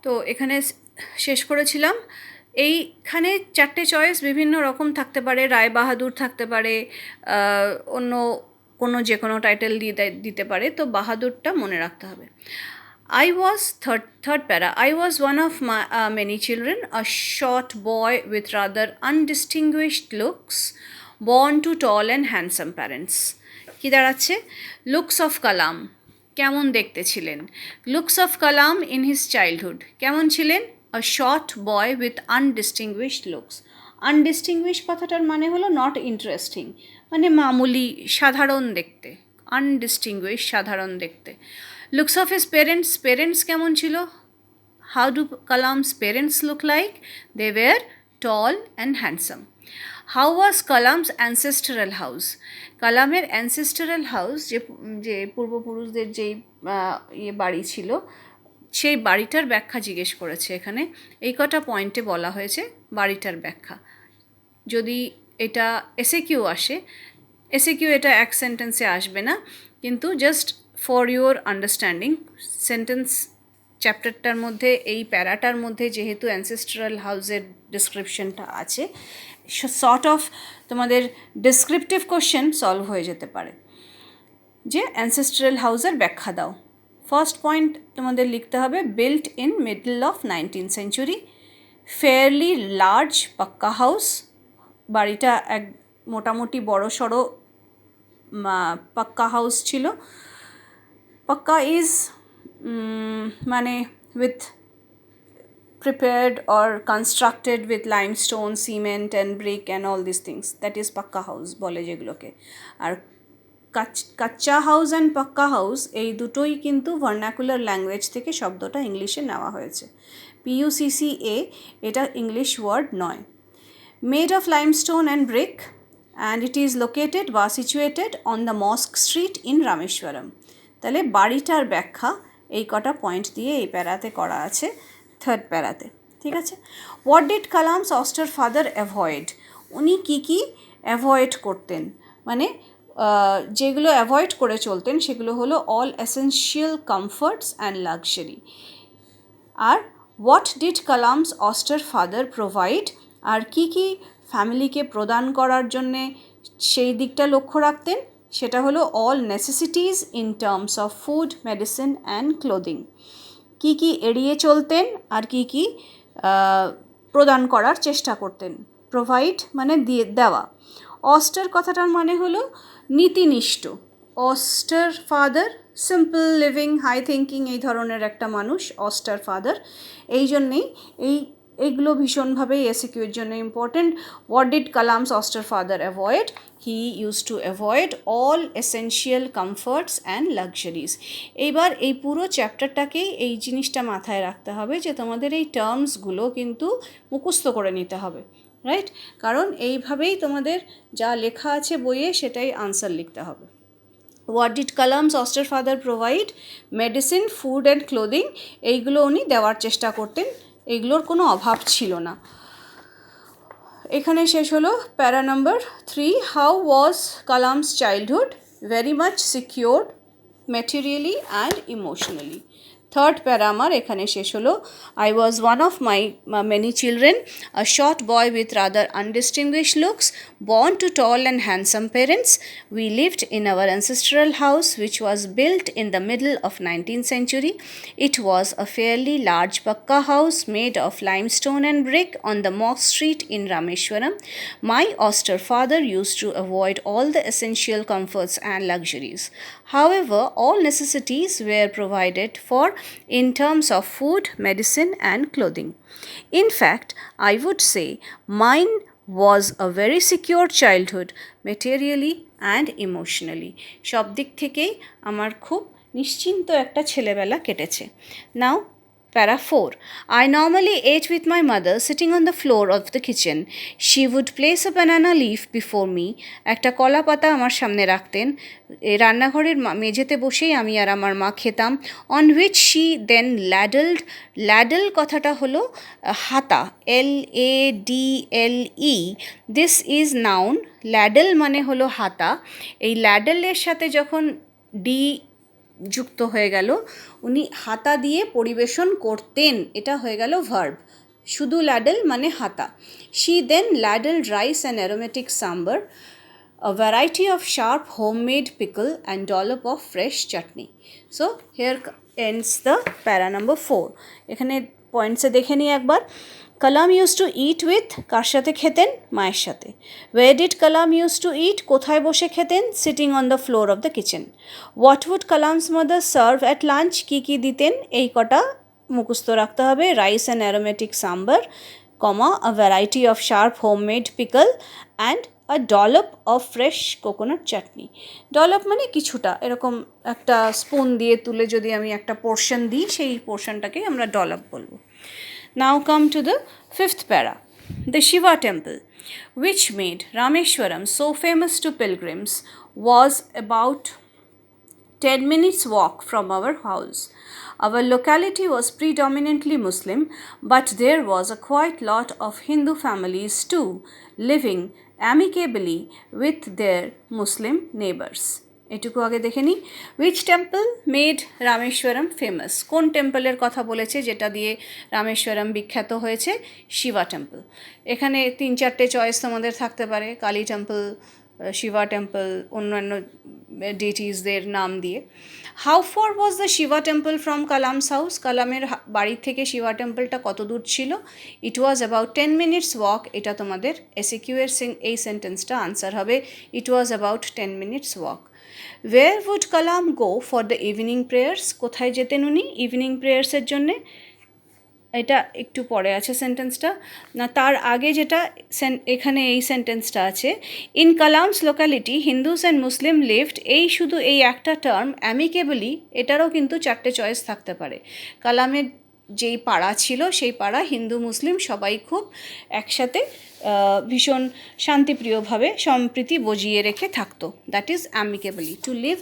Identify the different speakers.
Speaker 1: তো এখানে শেষ করেছিলাম। এইখানে 4টে চয়েস বিভিন্ন রকম থাকতে পারে, রায় বাহাদুর থাকতে পারে, অন্য কোনো যে কোনো টাইটেল দিতে পারে, তো বাহাদুরটা মনে রাখতে হবে। I was third para. I was one of many children, a short boy with rather undistinguished looks, born to tall and handsome parents. কি দাঁড়াচ্ছে? লুকস অফ কালাম, কেমন দেখতে ছিলেন? Looks of Kalam in his childhood, কেমন ছিলেন? A short boy with undistinguished looks. Undistinguish কথাটার মানে হলো নট ইন্টারেস্টিং, মানে মামুলি, সাধারণ দেখতে। আনডিস্টিংগুইশ, সাধারণ দেখতে। Looks of his parents, parents কেমন ছিল? How do Kalam's parents look like? They were tall and handsome. How was Kalam's ancestral house? কালামের অ্যানসেস্টারাল হাউস, যে পূর্বপুরুষদের যেই বাড়ি ছিল, সেই বাড়িটার ব্যাখ্যা জিজ্ঞেস করেছে এখানে। এই কটা পয়েন্টে বলা হয়েছে বাড়িটার ব্যাখ্যা। যদি এটা এসএকিউ আসে, এসএকিউ এটা এক সেন্টেন্সে আসবে না, কিন্তু just for your understanding, sentence চ্যাপ্টারটার মধ্যে, এই প্যারাটার মধ্যে যেহেতু অ্যানসেস্ট্রাল হাউসের ডিসক্রিপশনটা আছে, সর্ট অফ তোমাদের ডেসক্রিপটিভ কোশ্চেন সলভ হয়ে যেতে পারে, যে অ্যানসেস্ট্রাল হাউসের ব্যাখ্যা দাও। ফার্স্ট পয়েন্ট তোমাদের লিখতে হবে, built in middle of 19th century, fairly large পাক্কা হাউস, বাড়িটা এক মোটামুটি বড় সড়ো পাক্কা হাউস ছিল। পাক্কা ইজ মানে with prepared or constructed with limestone, cement and brick and all these things, that is পাক্কা হাউস বলে যেগুলোকে। আর কাচ্চা হাউস অ্যান্ড পাক্কা হাউস এই দুটোই কিন্তু ভার্নাকুলার ল্যাঙ্গুয়েজ থেকে শব্দটা ইংলিশে নেওয়া হয়েছে। PUCCA এটা ইংলিশ ওয়ার্ড নয়। Made of limestone and brick and it is located বা situated on the mosque street in Rameswaram. তাহলে বাড়িটার ব্যাখ্যা এই কটা পয়েন্ট দিয়ে এই প্যারাতে করা আছে, থার্ড প্যারাতে। ঠিক আছে। What did Kalam's austere father avoid? উনি কী কী অ্যাভয়েড করতেন, মানে যেগুলো অ্যাভয়েড করে চলতেন সেগুলো হলো all essential comforts and luxury. আর what did Kalam's austere father provide, আর কী কী ফ্যামিলিকে প্রদান করার জন্যে সেই দিকটা লক্ষ্য রাখতেন, সেটা হলো all necessities in terms of food, medicine and clothing. কী কী এড়িয়ে চলতেন আর কী কী প্রদান করার চেষ্টা করতেন। প্রোভাইড মানে দেওয়া। অস্টার কথাটার মানে হলো নীতিনিষ্ঠ। Austere father, simple living, high thinking, এই ধরনের একটা মানুষ অস্টার ফাদার। এই জন্যেই এইগুলো ভীষণভাবে এসিকিউর জন্য important. What did Kalam's austere father avoid? He use to avoid all essential comforts and luxuries. এইবার এই পুরো চ্যাপ্টারটাকেই এই জিনিসটা মাথায় রাখতে হবে যে তোমাদের এই টার্মসগুলো কিন্তু মুখস্থ করে নিতে হবে, রাইট? কারণ এইভাবেই তোমাদের যা লেখা আছে বইয়ে সেটাই আনসার লিখতে হবে। What did Kalam's austere father provide? Medicine, food and clothing, এইগুলো উনি দেওয়ার চেষ্টা করতেন, এইগুলোর কোনো অভাব ছিল না। এখানে শেষ হলো para number 3। How was Kalam's childhood? Very much secured materially and emotionally. Third para আমার এখানে শেষ হলো। I was one of my many children, a short boy with rather undistinguished looks, born to tall and handsome parents. We lived in our ancestral house, which was built in the middle of 19th century. It was a fairly large pakka house made of limestone and brick on the Mosque Street in Rameshwaram. My austere father used to avoid all the essential comforts and luxuries. However, all necessities were provided for in terms of food, medicine, and clothing. In fact, I would say mine was a very secure childhood, materially and emotionally. সব দিক থেকেই আমার খুব নিশ্চিন্ত একটা ছেলেবেলা কেটেছে। নাও Para 4. I normally ate with my mother sitting on the floor of the kitchen. She would place a banana leaf before me. একটা কলা পাতা আমার সামনে রাখতেন। রান্নাঘরের মেঝেতে বসেই আমি আর আমার মা খেতাম। On which she then ladled. ladle কথাটা হলো হাতা, LADLE. This is noun. ladle মানে হলো হাতা। এই ল্যাডেলের সাথে যখন যুক্ত হয়ে গেল, উনি হাতা দিয়ে পরিবেশন করতেন, এটা হয়ে গেল ভার্ব। শুধু ল্যাডেল মানে হাতা। She then ladled rice and aromatic sambar, a variety of sharp homemade pickle and dollop of fresh chutney. So here ends the para number 4. এখানে পয়েন্টসে দেখে নিই একবার। Kalam use to eat with, কার সাথে খেতেন? মায়ের সাথে। Where did Kalam use to eat, কোথায় বসে খেতেন? Sitting on the floor of the kitchen. What would Kalam's mother serve at lunch, কী কী দিতেন? এই কটা মুখস্থ রাখতে হবে। Rice and aromatic sambar, comma, a variety of sharp homemade pickle and a dollop of fresh coconut chutney. Dollop মানে কিছুটা, এরকম একটা স্পুন দিয়ে তুলে যদি আমি একটা পোর্শন দিই, সেই পোর্শনটাকেই আমরা ডলপ বলবো। Now come to the 5th para. The Shiva temple, which made Rameshwaram so famous to pilgrims, was about 10 minutes walk from our house. Our locality was predominantly Muslim, but there was a quite lot of Hindu families too, living amicably with their Muslim neighbors. এটুকু আগে দেখে নিই। Which temple made Rameswaram famous, কোন টেম্পলের কথা বলেছে যেটা দিয়ে রামেশ্বরম বিখ্যাত হয়েছে? শিবা টেম্পল। এখানে 3-4টে চয়েস তোমাদের থাকতে পারে, কালী টেম্পল, শিবা টেম্পল, অন্যান্য ডেটিসদের নাম দিয়ে। How far was the Shiva temple from Kalam's house, কালামের বাড়ি থেকে শিবা টেম্পলটা কত দূর ছিল? It was about 10 minutes walk. এটা তোমাদের এসিকিউ এর এই সেন্টেন্সটা আনসার হবে, it was about 10 minutes walk. Where would Kalam go for the evening prayers, কোথায় যেতেন উনি ইভিনিং প্রেয়ার্সের জন্যে? এটা একটু পরে আছে সেন্টেন্সটা, না তার আগে যেটা এখানে এই সেন্টেন্সটা আছে, in Kalam's locality Hindus and Muslim lived, এই শুধু এই একটা টার্ম অ্যামিকেবলি, এটারও কিন্তু 4টে চয়েস থাকতে পারে। কালামের যেই পাড়া ছিল সেই পাড়া হিন্দু মুসলিম সবাই খুব একসাথে ভীষণ শান্তিপ্রিয়ভাবে সম্প্রীতি বজিয়ে রেখে থাকতো, that is amicably, to leave